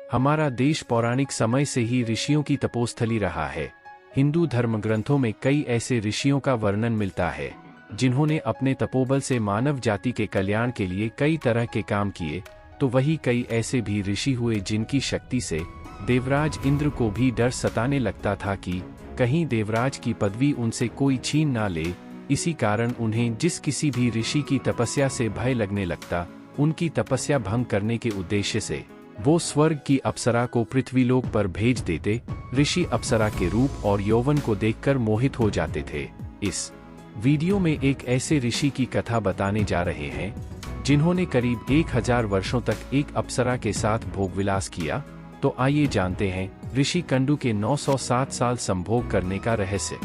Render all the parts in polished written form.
हमारा देश पौराणिक समय से ही ऋषियों की तपोस्थली रहा है। हिंदू धर्म ग्रंथों में कई ऐसे ऋषियों का वर्णन मिलता है जिन्होंने अपने तपोबल से मानव जाति के कल्याण के लिए कई तरह के काम किए। तो वही कई ऐसे भी ऋषि हुए जिनकी शक्ति से देवराज इंद्र को भी डर सताने लगता था कि कहीं देवराज की पदवी उनसे कोई छीन ना ले। इसी कारण उन्हें जिस किसी भी ऋषि की तपस्या से भय लगने लगता, उनकी तपस्या भंग करने के उद्देश्य से वो स्वर्ग की अप्सरा को पृथ्वीलोक पर भेज देते। ऋषि अप्सरा के रूप और यौवन को देखकर मोहित हो जाते थे। इस वीडियो में एक ऐसे ऋषि की कथा बताने जा रहे हैं जिन्होंने करीब 1000 वर्षों तक एक अप्सरा के साथ भोगविलास किया। तो आइए जानते हैं ऋषि कंडू के 907 साल संभोग करने का रहस्य।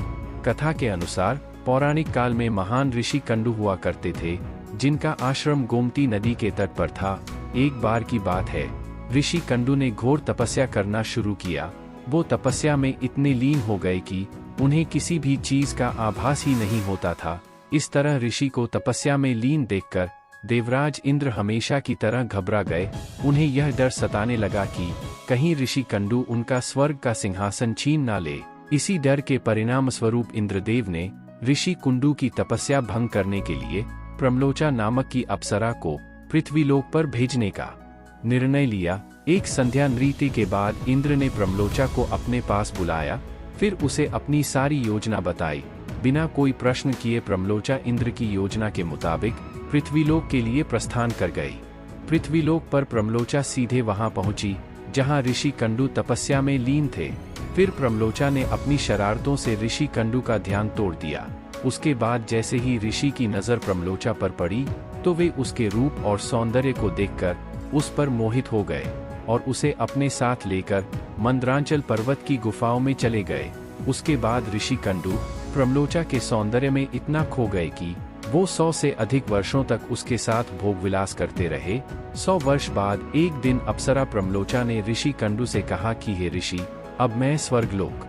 कथा के अनुसार पौराणिक काल में महान ऋषि कंडू हुआ करते थे जिनका आश्रम गोमती नदी के तट पर था। एक बार की बात है, ऋषि कंडू ने घोर तपस्या करना शुरू किया। वो तपस्या में इतने लीन हो गए कि उन्हें किसी भी चीज का आभास ही नहीं होता था। इस तरह ऋषि को तपस्या में लीन देखकर देवराज इंद्र हमेशा की तरह घबरा गए। उन्हें यह डर सताने लगा कि कहीं ऋषि कंडू उनका स्वर्ग का सिंहासन छीन ना ले। इसी डर के परिणाम स्वरूप इंद्रदेव ने ऋषि कुंडू की तपस्या भंग करने के लिए प्रमलोचा नामक की अप्सरा को पृथ्वीलोक पर भेजने का निर्णय लिया। एक संध्या नृत्य के बाद इंद्र ने प्रमलोचा को अपने पास बुलाया, फिर उसे अपनी सारी योजना बताई। बिना कोई प्रश्न किए प्रमलोचा इंद्र की योजना के मुताबिक पृथ्वीलोक के लिए प्रस्थान कर गई। पृथ्वीलोक पर प्रमलोचा सीधे वहां पहुंची जहां ऋषि कंडू तपस्या में लीन थे। फिर प्रमलोचा ने अपनी शरारतों से ऋषि कंडू का ध्यान तोड़ दिया। उसके बाद जैसे ही ऋषि की नजर प्रमलोचा पर पड़ी तो वे उसके रूप और सौंदर्य को देखकर उस पर मोहित हो गए और उसे अपने साथ लेकर मंदरांचल पर्वत की गुफाओं में चले गए। उसके बाद ऋषि कंडू प्रमलोचा के सौंदर्य में इतना खो गए कि वो 100 से अधिक वर्षों तक उसके साथ भोगविलास करते रहे। 100 वर्ष बाद एक दिन अप्सरा प्रमलोचा ने ऋषि कंडू से कहा कि हे ऋषि, अब मैं स्वर्गलोक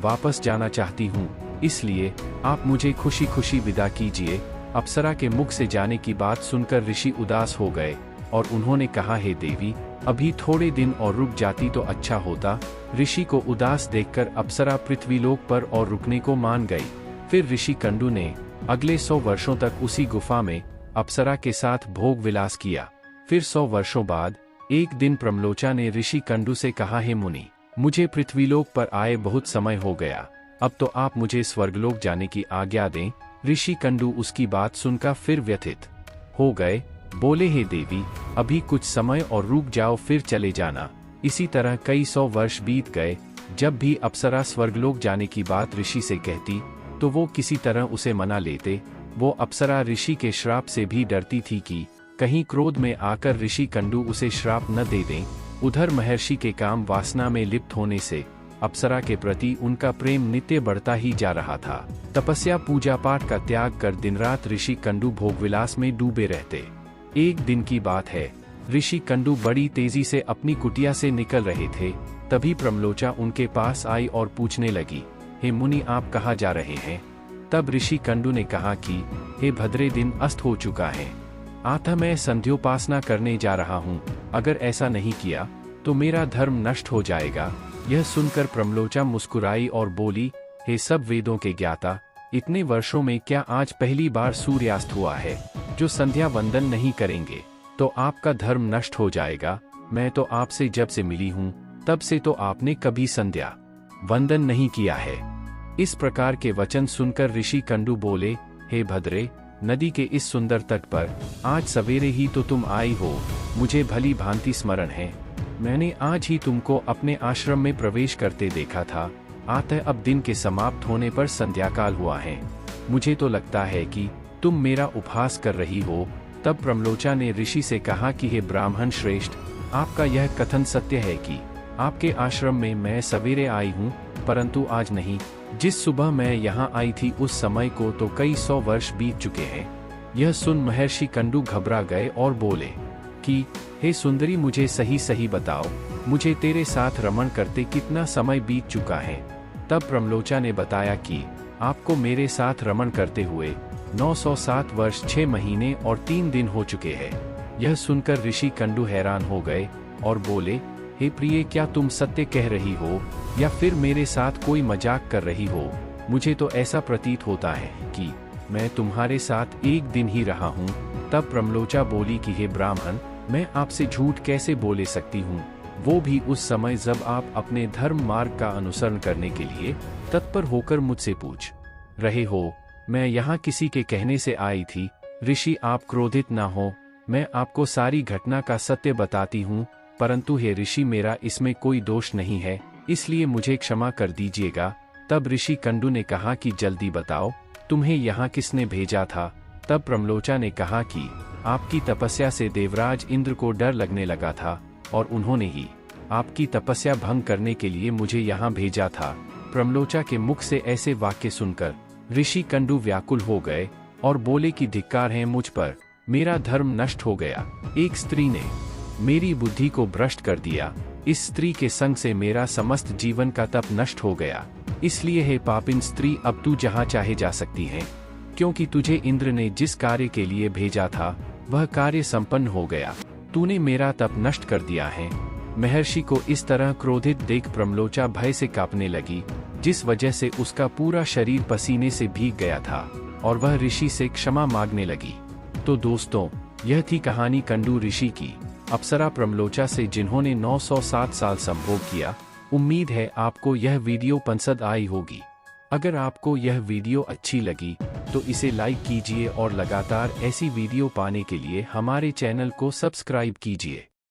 वापस जाना चाहती हूँ, इसलिए आप मुझे खुशी खुशी विदा कीजिए। अप्सरा के मुख से जाने की बात सुनकर ऋषि उदास हो गए और उन्होंने कहा, हे देवी, अभी थोड़े दिन और रुक जाती तो अच्छा होता। ऋषि को उदास देखकर अप्सरा पृथ्वीलोक पर और रुकने को मान गई। फिर ऋषि कंडू ने अगले 100 वर्षों तक उसी गुफा में अप्सरा के साथ भोग विलास किया। फिर 100 वर्षों बाद एक दिन प्रमलोचा ने ऋषि कंडू से कहा, हे मुनि, मुझे पृथ्वीलोक पर आए बहुत समय हो गया, अब तो आप मुझे स्वर्गलोक जाने की आज्ञा दें। ऋषि कंडू उसकी बात सुनकर फिर व्यथित हो गए, बोले, हे देवी, अभी कुछ समय और रुक जाओ, फिर चले जाना। इसी तरह कई 100 वर्ष बीत गए। जब भी अप्सरा स्वर्गलोक जाने की बात ऋषि से कहती तो वो किसी तरह उसे मना लेते। वो अप्सरा ऋषि के श्राप से भी डरती थी कि कहीं क्रोध में आकर ऋषि कंडू उसे श्राप न दे दें। उधर महर्षि के काम वासना में लिप्त होने से अप्सरा के प्रति उनका प्रेम नित्य बढ़ता ही जा रहा था। तपस्या पूजा पाठ का त्याग कर दिन रात ऋषि कंडू भोगविलास में डूबे रहते। एक दिन की बात है, ऋषि कंडू बड़ी तेजी से अपनी कुटिया से निकल रहे थे। तभी प्रमलोचा उनके पास आई और पूछने लगी, हे मुनि, आप कहाँ जा रहे हैं? तब ऋषि कंडू ने कहा कि हे भद्रे, दिन अस्त हो चुका है, अतः मैं संध्योपासना करने जा रहा हूँ। अगर ऐसा नहीं किया तो मेरा धर्म नष्ट हो जाएगा। यह सुनकर प्रमलोचा मुस्कुराई और बोली, हे सब वेदों के ज्ञाता, इतने वर्षों में क्या आज पहली बार सूर्यास्त हुआ है? जो संध्या वंदन नहीं करेंगे तो आपका धर्म नष्ट हो जाएगा। मैं तो आपसे जब से मिली हूँ तब से तो आपने कभी संध्या वंदन नहीं किया है। इस प्रकार के वचन सुनकर ऋषि कंडू बोले, हे भद्रे, नदी के इस सुंदर तट पर आज सवेरे ही तो तुम आई हो, मुझे भली भांति स्मरण है। मैंने आज ही तुमको अपने आश्रम में प्रवेश करते देखा था। अतः अब दिन के समाप्त होने पर संध्याकाल हुआ है। मुझे तो लगता है कि तुम मेरा उपहास कर रही हो। तब प्रमलोचा ने ऋषि से कहा कि हे ब्राह्मण श्रेष्ठ, आपका यह कथन सत्य है कि आपके आश्रम में मैं सवेरे आई हूँ, परंतु आज नहीं। जिस सुबह मैं यहाँ आई थी उस समय को तो कई 100 वर्ष बीत चुके हैं। यह सुन महर्षि कंडू घबरा गए और बोले कि हे सुंदरी, मुझे सही सही बताओ, मुझे तेरे साथ रमण करते कितना समय बीत चुका है। तब प्रमलोचा ने बताया कि आपको मेरे साथ रमण करते हुए 907 वर्ष 6 महीने और 3 दिन हो चुके हैं। यह सुनकर ऋषि कंडू हैरान हो गए और बोले, हे प्रिय, क्या तुम सत्य कह रही हो या फिर मेरे साथ कोई मजाक कर रही हो? मुझे तो ऐसा प्रतीत होता है कि मैं तुम्हारे साथ एक दिन ही रहा हूँ। तब प्रमलोचा बोली कि हे ब्राह्मण, मैं आपसे झूठ कैसे बोले सकती हूँ, वो भी उस समय जब आप अपने धर्म मार्ग का अनुसरण करने के लिए तत्पर होकर मुझसे पूछ रहे हो। मैं यहाँ किसी के कहने से आई थी। ऋषि, आप क्रोधित ना हो, मैं आपको सारी घटना का सत्य बताती हूँ, परंतु हे ऋषि, मेरा इसमें कोई दोष नहीं है, इसलिए मुझे क्षमा कर दीजिएगा। तब ऋषि कंडू ने कहा कि जल्दी बताओ, तुम्हें यहाँ किसने भेजा था? तब प्रमलोचा ने कहा कि आपकी तपस्या से देवराज इंद्र को डर लगने लगा था और उन्होंने ही आपकी तपस्या भंग करने के लिए मुझे यहाँ भेजा था। प्रमलोचा के मुख से ऐसे वाक्य सुनकर ऋषि कंडू व्याकुल हो गए और बोले कि धिक्कार है मुझ पर, मेरा धर्म नष्ट हो गया। एक स्त्री ने मेरी बुद्धि को भ्रष्ट कर दिया। इस स्त्री के संग से मेरा समस्त जीवन का तप नष्ट हो गया। इसलिए हे पापिन स्त्री, अब तू जहाँ चाहे जा सकती है, क्योंकि तुझे इंद्र ने जिस कार्य के लिए भेजा था वह कार्य संपन्न हो गया। तूने मेरा तप नष्ट कर दिया है। महर्षि को इस तरह क्रोधित देख प्रमलोचा भय से कांपने लगी, जिस वजह से उसका पूरा शरीर पसीने से भीग गया था और वह ऋषि से क्षमा मांगने लगी। तो दोस्तों, यह थी कहानी कंडू ऋषि की अप्सरा प्रमलोचा से, जिन्होंने 907 साल संभोग किया। उम्मीद है आपको यह वीडियो पसंद आई होगी। अगर आपको यह वीडियो अच्छी लगी तो इसे लाइक कीजिए और लगातार ऐसी वीडियो पाने के लिए हमारे चैनल को सब्सक्राइब कीजिए।